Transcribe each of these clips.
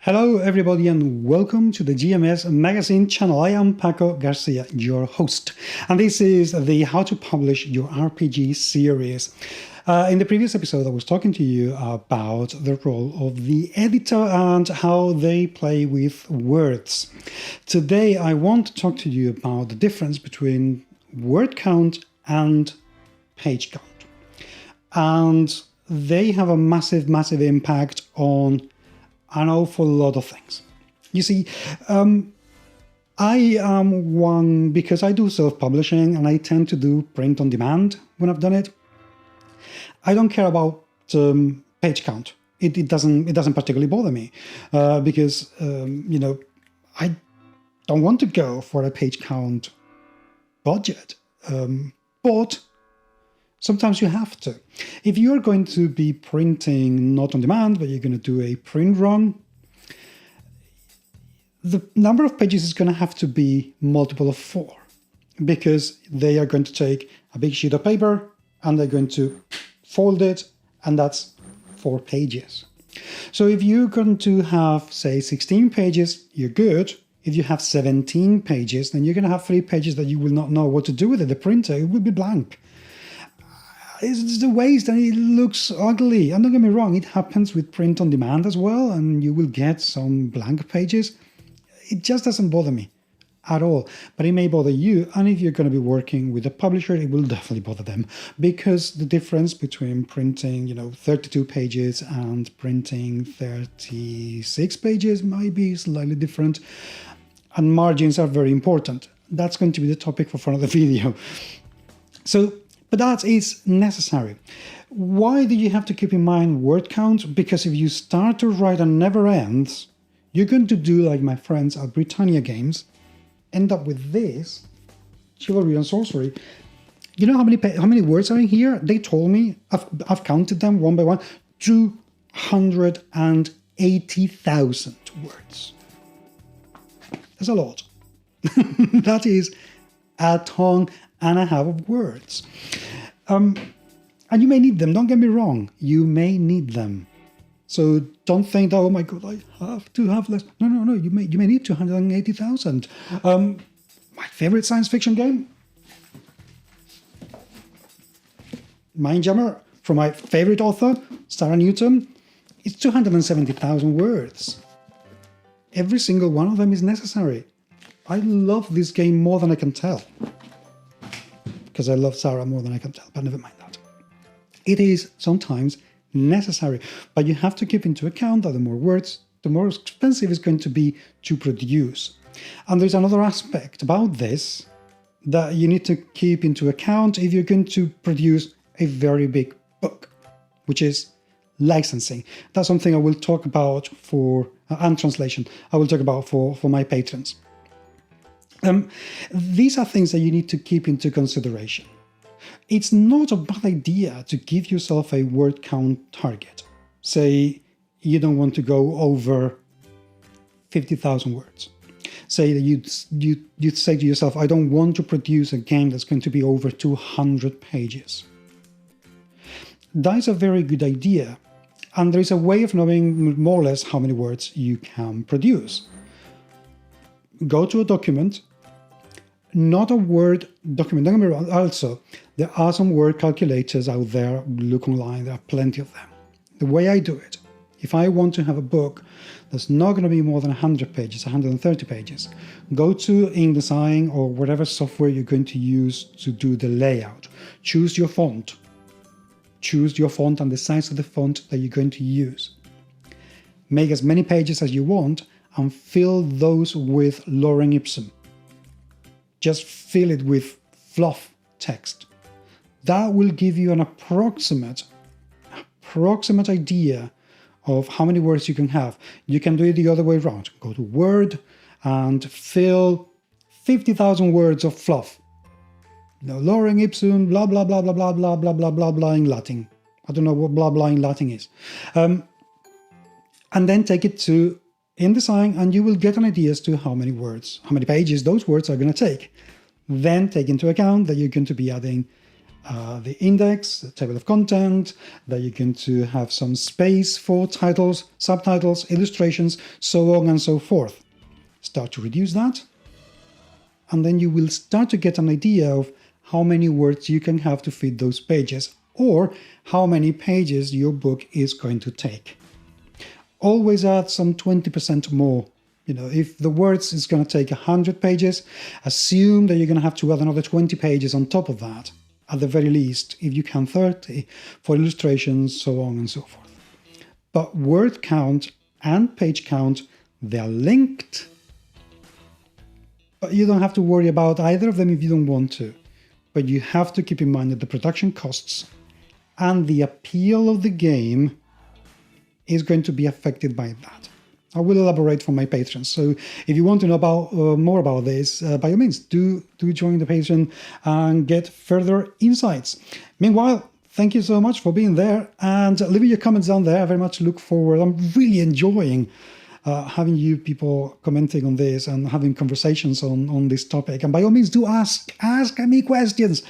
Hello everybody and welcome to the GMS Magazine channel. I am Paco Garcia, your host, and this is the How to Publish Your RPG series. In the previous episode I was talking to you about the role of the editor and how they play with words. Today I want to talk to you about the difference between word count and page count. And they have a massive impact on an awful lot of things. You see, I am one, because I do self-publishing and I tend to do print on demand when I've done it. I don't care about page count. It doesn't particularly bother me because I don't want to go for a page count budget, but sometimes you have to. If you're going to be printing not on demand, but you're going to do a print run, the number of pages is going to have to be multiple of 4, because they are going to take a big sheet of paper and they're going to fold it, and that's 4 pages. So if you're going to have, say, 16 pages, you're good. If you have 17 pages, then you're going to have 3 pages that you will not know what to do with it. The printer, it will be blank. It's the waste and it looks ugly. And don't get me wrong, it happens with print on demand as well, and you will get some blank pages. It just doesn't bother me at all, but it may bother you. And if you're going to be working with a publisher, it will definitely bother them, because the difference between printing, 32 pages and printing 36 pages might be slightly different, and margins are very important. That's going to be the topic for another video. But that is necessary. Why do you have to keep in mind word count? Because if you start to write and never ends, you're going to do like my friends at Britannia Games, end up with this, Chivalry and Sorcery. You know how many words are in here? They told me, I've counted them one by one, 280,000 words. That's a lot. That is a ton and a half of words. And you may need them, don't get me wrong, you may need them. So don't think that, oh my God, I have to have less. No, you may need 280,000. My favorite science fiction game, Mindjammer, from my favorite author, Sarah Newton, it's 270,000 words. Every single one of them is necessary. I love this game more than I can tell, because I love Sarah more than I can tell, but never mind that. It is sometimes necessary, but you have to keep into account that the more words, the more expensive it's going to be to produce. And there's another aspect about this that you need to keep into account if you're going to produce a very big book, which is licensing. That's something I will talk about and translation, I will talk about for my patrons. These are things that you need to keep into consideration. It's not a bad idea to give yourself a word count target. Say you don't want to go over 50,000 words. Say that you'd say to yourself, I don't want to produce a game that's going to be over 200 pages. That is a very good idea. And there is a way of knowing more or less how many words you can produce. Go to a document, not a Word document. Don't get me wrong. Also, there are some word calculators out there. Look online, there are plenty of them. The way I do it, if I want to have a book that's not going to be more than 100 pages, 130 pages, go to InDesign or whatever software you're going to use to do the layout. Choose your font. Choose your font and the size of the font that you're going to use. Make as many pages as you want and fill those with lorem ipsum. Just fill it with fluff text. That will give you an approximate idea of how many words you can have. You can do it the other way around. Go to Word and fill 50,000 words of fluff. Lorem ipsum, blah, blah, blah, blah, blah, blah, blah, blah, blah, blah in Latin. I don't know what blah, blah in Latin is. And then take it to InDesign, and you will get an idea as to how many words, how many pages those words are going to take. Then take into account that you're going to be adding the index, the table of content, that you're going to have some space for titles, subtitles, illustrations, so on and so forth. Start to reduce that, and then you will start to get an idea of how many words you can have to fit those pages, or how many pages your book is going to take. Always add some 20% more. If the words is going to take 100 pages, assume that you're going to have to add another 20 pages on top of that. At the very least, if you can 30, for illustrations, so on and so forth. But word count and page count, they're linked. But you don't have to worry about either of them if you don't want to. But you have to keep in mind that the production costs and the appeal of the game is going to be affected by that. I will elaborate for my patrons. So if you want to know about more about this, by all means, do join the Patreon and get further insights. Meanwhile, thank you so much for being there and leaving your comments down there. I very much look forward. I'm really enjoying having you people commenting on this and having conversations on this topic. And by all means, do ask me questions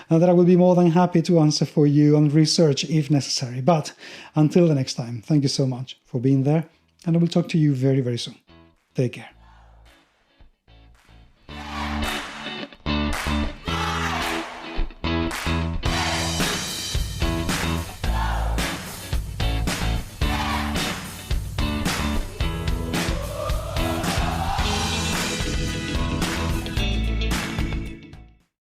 that I will be more than happy to answer for you and research if necessary. But until the next time, thank you so much for being there. And I will talk to you very, very soon. Take care.